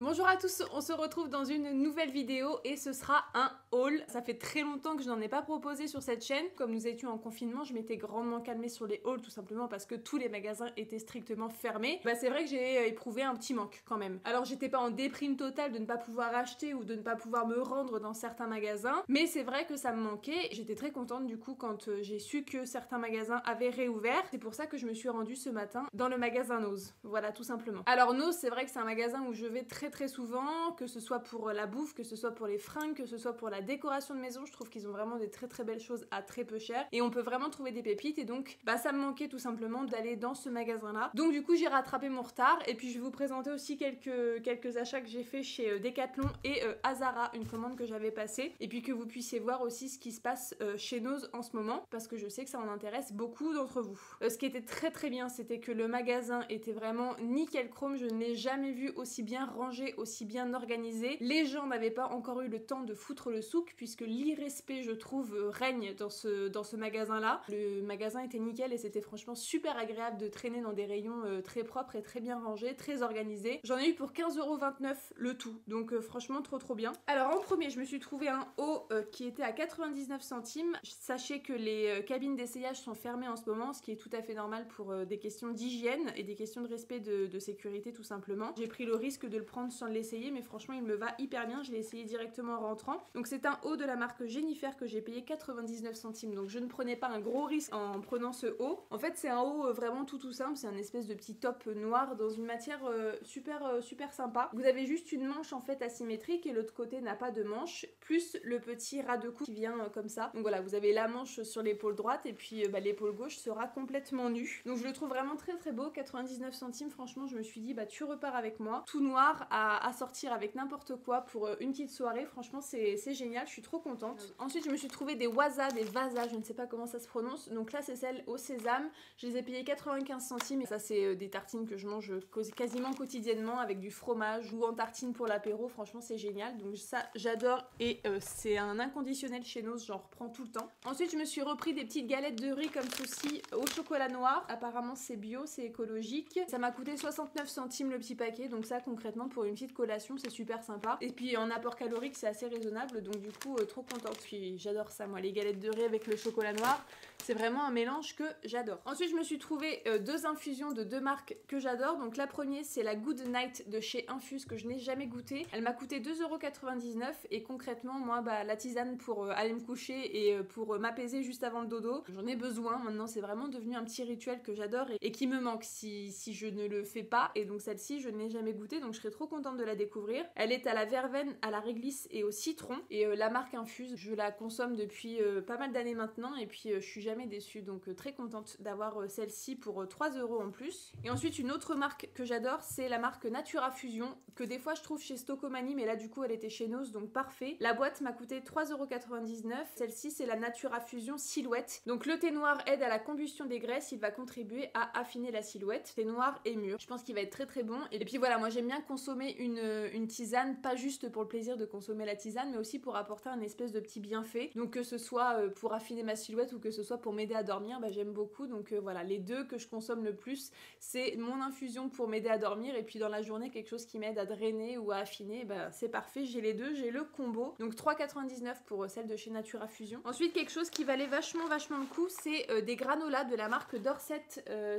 Bonjour à tous, on se retrouve dans une nouvelle vidéo et ce sera un haul. Ça fait très longtemps que je n'en ai pas proposé sur cette chaîne. Comme nous étions en confinement, je m'étais grandement calmée sur les hauls tout simplement parce que tous les magasins étaient strictement fermés. C'est vrai que j'ai éprouvé un petit manque quand même. Alors j'étais pas en déprime totale de ne pas pouvoir acheter ou de ne pas pouvoir me rendre dans certains magasins, mais c'est vrai que ça me manquait. J'étais très contente du coup quand j'ai su que certains magasins avaient réouvert. C'est pour ça que je me suis rendue ce matin dans le magasin Nose. Voilà, tout simplement. Alors Nose, c'est vrai que c'est un magasin où je vais très souvent, que ce soit pour la bouffe, que ce soit pour les fringues, que ce soit pour la décoration de maison. Je trouve qu'ils ont vraiment des très belles choses à très peu cher et on peut vraiment trouver des pépites et donc ça me manquait tout simplement d'aller dans ce magasin là. Donc du coup j'ai rattrapé mon retard et puis je vais vous présenter aussi quelques achats que j'ai fait chez Decathlon et Zara, une commande que j'avais passée, et puis que vous puissiez voir aussi ce qui se passe chez Nose en ce moment parce que je sais que ça en intéresse beaucoup d'entre vous. Ce qui était très bien, c'était que le magasin était vraiment nickel chrome. Je ne l'ai jamais vu aussi bien rangé, aussi bien organisé. Les gens n'avaient pas encore eu le temps de foutre le souk puisque l'irrespect, je trouve, règne dans ce magasin là. Le magasin était nickel et c'était franchement super agréable de traîner dans des rayons très propres et très bien rangés, très organisés. J'en ai eu pour 15,29€ le tout, donc franchement trop bien. Alors en premier, je me suis trouvé un haut qui était à 99 centimes. Sachez que les cabines d'essayage sont fermées en ce moment, ce qui est tout à fait normal pour des questions d'hygiène et des questions de respect de sécurité tout simplement. J'ai pris le risque de le prendre sans l'essayer, mais franchement il me va hyper bien. Je l'ai essayé directement en rentrant. Donc c'est un haut de la marque Jennifer que j'ai payé 99 centimes, donc je ne prenais pas un gros risque en prenant ce haut. En fait c'est un haut vraiment tout simple, c'est un espèce de petit top noir dans une matière super sympa. Vous avez juste une manche en fait asymétrique et l'autre côté n'a pas de manche, plus le petit ras de cou qui vient comme ça. Donc voilà, vous avez la manche sur l'épaule droite et puis l'épaule gauche sera complètement nue. Donc je le trouve vraiment très beau, 99 centimes. Franchement je me suis dit tu repars avec moi, tout noir à sortir avec n'importe quoi pour une petite soirée. Franchement c'est génial, je suis trop contente. Ensuite je me suis trouvé des Waza, des Vaza, je ne sais pas comment ça se prononce. Donc là c'est celle au sésame, je les ai payées 95 centimes et ça c'est des tartines que je mange quasiment quotidiennement avec du fromage ou en tartine pour l'apéro. Franchement c'est génial, donc ça j'adore et c'est un inconditionnel chez Nose, j'en reprends tout le temps. Ensuite je me suis repris des petites galettes de riz comme ceci au chocolat noir. Apparemment c'est bio, c'est écologique. Ça m'a coûté 69 centimes le petit paquet, donc ça concrètement pour une petite collation c'est super sympa. Et puis en apport calorique c'est assez raisonnable, donc du coup trop contente. Puis j'adore ça moi, les galettes de riz avec le chocolat noir. C'est vraiment un mélange que j'adore. Ensuite je me suis trouvé deux infusions de deux marques que j'adore. Donc la première c'est la Good Night de chez Infuse que je n'ai jamais goûté. Elle m'a coûté 2,99€ et concrètement moi la tisane pour aller me coucher et pour m'apaiser juste avant le dodo, j'en ai besoin maintenant. C'est vraiment devenu un petit rituel que j'adore et qui me manque si je ne le fais pas. Et donc celle-ci je ne l'ai jamais goûtée, donc je serais trop contente de la découvrir. Elle est à la verveine, à la réglisse et au citron et la marque Infuse je la consomme depuis pas mal d'années maintenant et puis je suis jamais déçue, donc très contente d'avoir celle-ci pour 3€ en plus. Et ensuite une autre marque que j'adore c'est la marque Natura Fusion que des fois je trouve chez Stocomanie, mais là du coup elle était chez Nose donc parfait. La boîte m'a coûté 3,99€. Celle-ci c'est la Natura Fusion Silhouette. Donc le thé noir aide à la combustion des graisses, il va contribuer à affiner la silhouette. Thé noir et mûr, je pense qu'il va être très bon. Et puis voilà, moi j'aime bien consommer une tisane, pas juste pour le plaisir de consommer la tisane, mais aussi pour apporter un espèce de petit bienfait. Donc que ce soit pour affiner ma silhouette ou que ce soit pour m'aider à dormir, j'aime beaucoup. Donc voilà, les deux que je consomme le plus, c'est mon infusion pour m'aider à dormir et puis dans la journée quelque chose qui m'aide à drainer ou à affiner, c'est parfait, j'ai les deux, j'ai le combo. Donc 3,99€ pour celle de chez Natura Fusion. Ensuite quelque chose qui valait vachement le coup, c'est des granolas de la marque Dorset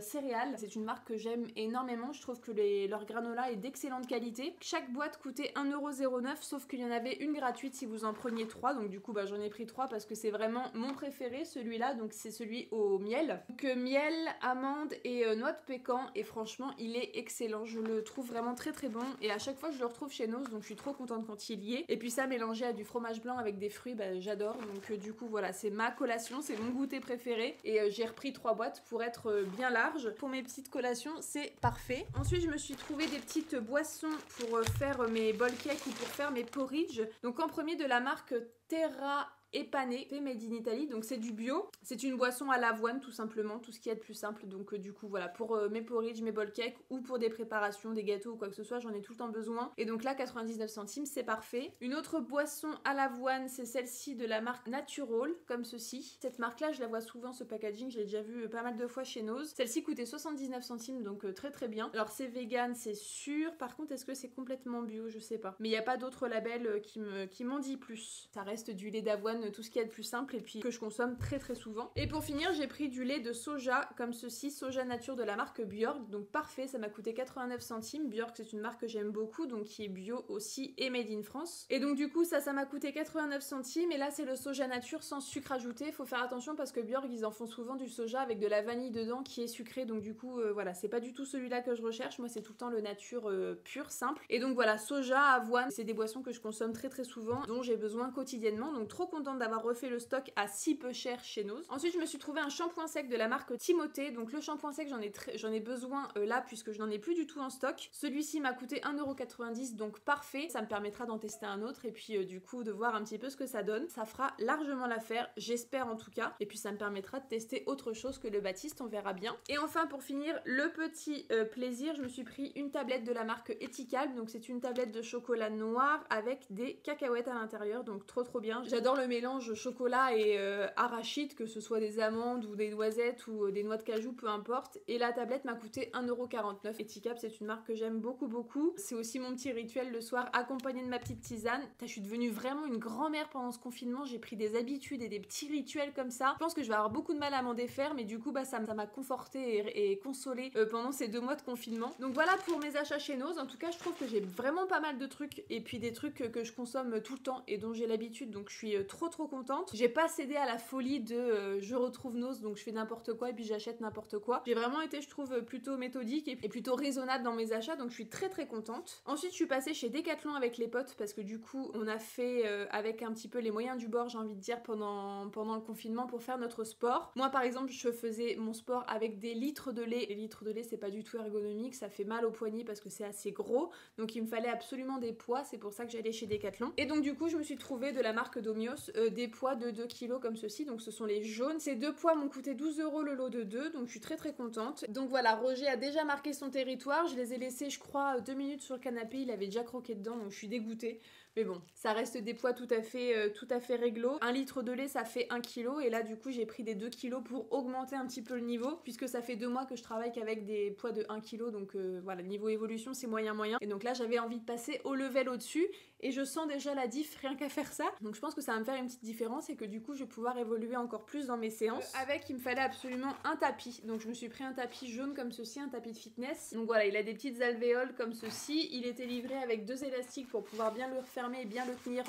Céréales. C'est une marque que j'aime énormément, je trouve que leur granola est d'excellente qualité. Chaque boîte coûtait 1,09€, sauf qu'il y en avait une gratuite si vous en preniez 3, donc du coup j'en ai pris 3 parce que c'est vraiment mon préféré celui-là, donc c'est celui au miel. Donc miel, amande et noix de pécan, et franchement il est excellent, je le trouve vraiment très bon et à chaque fois je le retrouve chez Nose, donc je suis trop contente quand il y est. Et puis ça mélangé à du fromage blanc avec des fruits, j'adore. Donc du coup voilà, c'est ma collation, c'est mon goûter préféré et j'ai repris 3 boîtes pour être bien large. Pour mes petites collations c'est parfait. Ensuite je me suis trouvé des petites boissons pour faire mes bowl cakes ou pour faire mes porridge. Donc en premier de la marque Terra et pané, fait made in Italy, donc c'est du bio. C'est une boisson à l'avoine tout simplement, tout ce qu'il y a de plus simple. Donc du coup voilà, pour mes porridge, mes bowl cakes ou pour des préparations, des gâteaux ou quoi que ce soit, j'en ai tout le temps besoin. Et donc là 99 centimes, c'est parfait. Une autre boisson à l'avoine, c'est celle-ci de la marque Natural, comme ceci. Cette marque là, je la vois souvent, ce packaging, je l'ai déjà vu pas mal de fois chez Nose. Celle-ci coûtait 79 centimes, donc très très bien. Alors c'est vegan, c'est sûr. Par contre, est-ce que c'est complètement bio? Je sais pas. Mais il n'y a pas d'autres labels qui m'en dit plus. Ça reste du lait d'avoine, tout ce qu'il y a de plus simple et puis que je consomme très très souvent. Et pour finir, j'ai pris du lait de soja comme ceci, Soja Nature de la marque Björk. Donc parfait, ça m'a coûté 89 centimes. Björk, c'est une marque que j'aime beaucoup, donc qui est bio aussi et made in France. Et donc du coup, ça m'a coûté 89 centimes. Et là, c'est le soja nature sans sucre ajouté. Faut faire attention parce que Björk, ils en font souvent du soja avec de la vanille dedans qui est sucré. Donc du coup, voilà, c'est pas du tout celui-là que je recherche. Moi, c'est tout le temps le nature pur, simple. Et donc voilà, soja, avoine, c'est des boissons que je consomme très très souvent, dont j'ai besoin quotidiennement. Donc trop contente d'avoir refait le stock à si peu cher chez Nose. Ensuite, je me suis trouvé un shampoing sec de la marque Timothée. Donc le shampoing sec, j'en ai besoin là puisque je n'en ai plus du tout en stock. Celui-ci m'a coûté 1,90 €, donc parfait. Ça me permettra d'en tester un autre et puis du coup de voir un petit peu ce que ça donne. Ça fera largement l'affaire, j'espère en tout cas. Et puis ça me permettra de tester autre chose que le Baptiste, on verra bien. Et enfin pour finir, le petit plaisir, je me suis pris une tablette de la marque Ethical. Donc c'est une tablette de chocolat noir avec des cacahuètes à l'intérieur, donc trop bien. J'adore le mélange chocolat et arachide, que ce soit des amandes ou des noisettes ou des noix de cajou, peu importe. Et la tablette m'a coûté 1,49 €. Ethicap, c'est une marque que j'aime beaucoup. C'est aussi mon petit rituel le soir, accompagné de ma petite tisane. Je suis devenue vraiment une grand-mère pendant ce confinement. J'ai pris des habitudes et des petits rituels comme ça. Je pense que je vais avoir beaucoup de mal à m'en défaire, mais du coup, ça m'a confortée et consolée pendant ces 2 mois de confinement. Donc voilà pour mes achats chez Nose. En tout cas, je trouve que j'ai vraiment pas mal de trucs et puis des trucs que je consomme tout le temps et dont j'ai l'habitude. Donc je suis trop contente. J'ai pas cédé à la folie de je retrouve Nose, donc je fais n'importe quoi et puis j'achète n'importe quoi. J'ai vraiment été, je trouve, plutôt méthodique et plutôt raisonnable dans mes achats, donc je suis très contente. Ensuite, je suis passée chez Decathlon avec les potes parce que du coup, on a fait avec un petit peu les moyens du bord, j'ai envie de dire, pendant le confinement pour faire notre sport. Moi, par exemple, je faisais mon sport avec des litres de lait. Les litres de lait, c'est pas du tout ergonomique, ça fait mal au poignet parce que c'est assez gros, donc il me fallait absolument des poids, c'est pour ça que j'allais chez Decathlon. Et donc du coup, je me suis trouvé de la marque Domios des poids de 2 kg comme ceci, donc ce sont les jaunes. Ces 2 poids m'ont coûté 12 € le lot de 2, donc je suis très contente. Donc voilà, Roger a déjà marqué son territoire, je les ai laissés, je crois, 2 minutes sur le canapé, il avait déjà croqué dedans, donc je suis dégoûtée. Mais bon, ça reste des poids tout à fait réglo. 1 litre de lait, ça fait 1 kg. Et là, du coup, j'ai pris des 2 kg pour augmenter un petit peu le niveau. Puisque ça fait 2 mois que je travaille qu'avec des poids de 1 kg. Donc voilà, niveau évolution, c'est moyen. Et donc là, j'avais envie de passer au level au-dessus. Et je sens déjà la diff rien qu'à faire ça. Donc je pense que ça va me faire une petite différence et que du coup, je vais pouvoir évoluer encore plus dans mes séances. Avec, il me fallait absolument un tapis. Donc je me suis pris un tapis jaune comme ceci, un tapis de fitness. Donc voilà, il a des petites alvéoles comme ceci. Il était livré avec 2 élastiques pour pouvoir bien le refermer et bien le tenir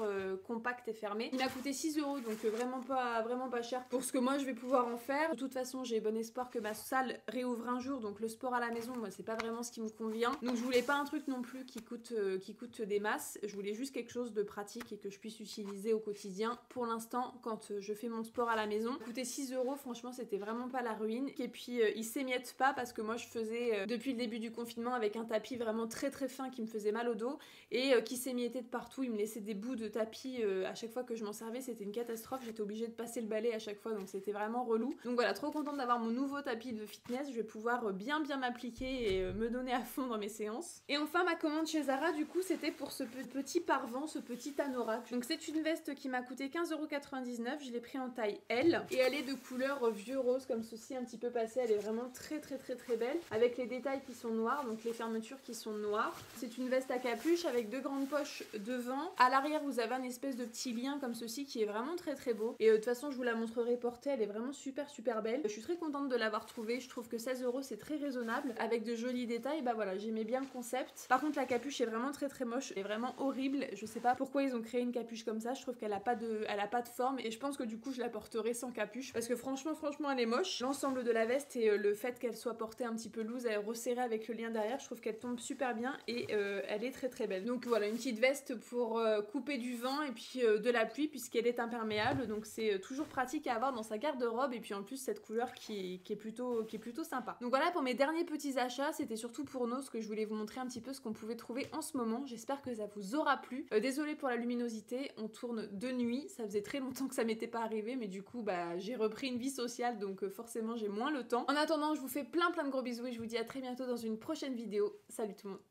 compact et fermé. Il m'a coûté 6 €, donc vraiment pas cher pour ce que moi je vais pouvoir en faire. De toute façon, j'ai bon espoir que ma salle réouvre un jour, donc le sport à la maison, moi c'est pas vraiment ce qui me convient. Donc je voulais pas un truc non plus qui coûte des masses. Je voulais juste quelque chose de pratique et que je puisse utiliser au quotidien. Pour l'instant, quand je fais mon sport à la maison, coûter 6 €, franchement c'était vraiment pas la ruine. Et puis il s'émiette pas parce que moi je faisais depuis le début du confinement avec un tapis vraiment très fin qui me faisait mal au dos et qui s'émiettait de partout. Il me laissait des bouts de tapis à chaque fois que je m'en servais, c'était une catastrophe. J'étais obligée de passer le balai à chaque fois, donc c'était vraiment relou. Donc voilà, trop contente d'avoir mon nouveau tapis de fitness. Je vais pouvoir bien m'appliquer et me donner à fond dans mes séances. Et enfin, ma commande chez Zara, du coup, c'était pour ce petit parvent, ce petit anorak. Donc c'est une veste qui m'a coûté 15,99 €. Je l'ai pris en taille L et elle est de couleur vieux rose comme ceci, un petit peu passé. Elle est vraiment très belle avec les détails qui sont noirs, donc les fermetures qui sont noires. C'est une veste à capuche avec 2 grandes poches devant. À l'arrière, vous avez un espèce de petit lien comme ceci qui est vraiment très beau. Et de toute façon, je vous la montrerai portée. Elle est vraiment super belle. Je suis très contente de l'avoir trouvée. Je trouve que 16 € c'est très raisonnable avec de jolis détails. Bah voilà, j'aimais bien le concept. Par contre, la capuche est vraiment très moche. Elle est vraiment horrible. Je sais pas pourquoi ils ont créé une capuche comme ça. Je trouve qu'elle a pas de forme et je pense que du coup, je la porterai sans capuche parce que franchement, elle est moche. L'ensemble de la veste et le fait qu'elle soit portée un petit peu loose, elle est resserrée avec le lien derrière, je trouve qu'elle tombe super bien et elle est très belle. Donc voilà, une petite veste pour couper du vent et puis de la pluie puisqu'elle est imperméable, donc c'est toujours pratique à avoir dans sa garde-robe et puis en plus cette couleur qui est plutôt sympa. Donc voilà pour mes derniers petits achats, c'était surtout pour Nose que je voulais vous montrer un petit peu ce qu'on pouvait trouver en ce moment. J'espère que ça vous aura plu. plu. Désolée pour la luminosité, on tourne de nuit, ça faisait très longtemps que ça m'était pas arrivé, mais du coup bah j'ai repris une vie sociale, donc forcément j'ai moins le temps. En attendant, je vous fais plein de gros bisous et je vous dis à très bientôt dans une prochaine vidéo. Salut tout le monde.